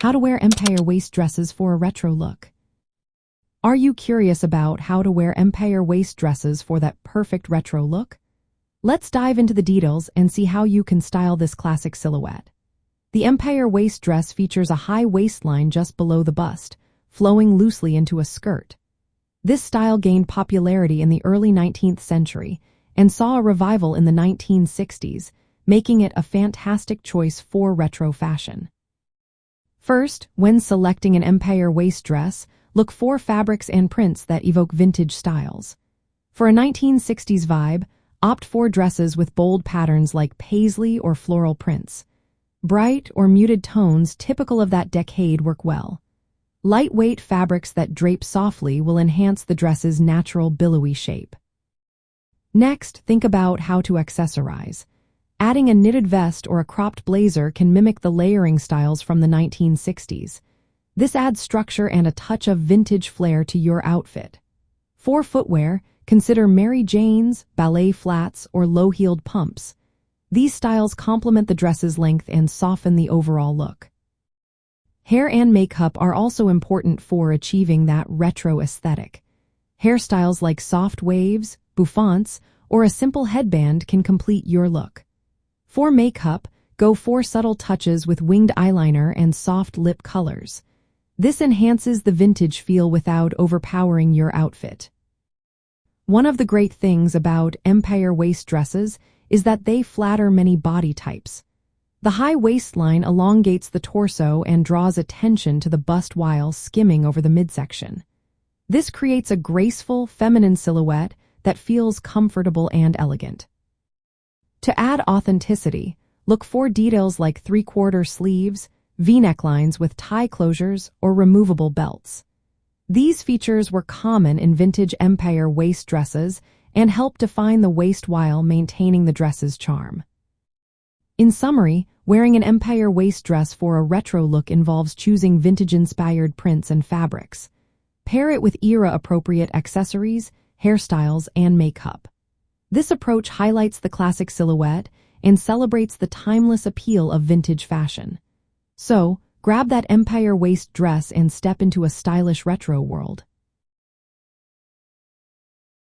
How to wear empire waist dresses for a retro look. Are you curious about how to wear empire waist dresses for that perfect retro look? Let's dive into the details and see how you can style this classic silhouette. The empire waist dress features a high waistline just below the bust, flowing loosely into a skirt. This style gained popularity in the early 19th century and saw a revival in the 1960s, making it a fantastic choice for retro fashion. First, when selecting an empire waist dress, look for fabrics and prints that evoke vintage styles. For a 1960s vibe, opt for dresses with bold patterns like paisley or floral prints. Bright or muted tones typical of that decade work well. Lightweight fabrics that drape softly will enhance the dress's natural billowy shape. Next, think about how to accessorize. Adding a knitted vest or a cropped blazer can mimic the layering styles from the 1960s. This adds structure and a touch of vintage flair to your outfit. For footwear, consider Mary Jane's, ballet flats, or low-heeled pumps. These styles complement the dress's length and soften the overall look. Hair and makeup are also important for achieving that retro aesthetic. Hairstyles like soft waves, bouffants, or a simple headband can complete your look. For makeup, go for subtle touches with winged eyeliner and soft lip colors. This enhances the vintage feel without overpowering your outfit. One of the great things about empire waist dresses is that they flatter many body types. The high waistline elongates the torso and draws attention to the bust while skimming over the midsection. This creates a graceful, feminine silhouette that feels comfortable and elegant. To add authenticity, look for details like three-quarter sleeves, V-neck lines with tie closures, or removable belts. These features were common in vintage empire waist dresses and help define the waist while maintaining the dress's charm. In summary, wearing an empire waist dress for a retro look involves choosing vintage-inspired prints and fabrics. Pair it with era-appropriate accessories, hairstyles, and makeup. This approach highlights the classic silhouette and celebrates the timeless appeal of vintage fashion. So, grab that empire waist dress and step into a stylish retro world.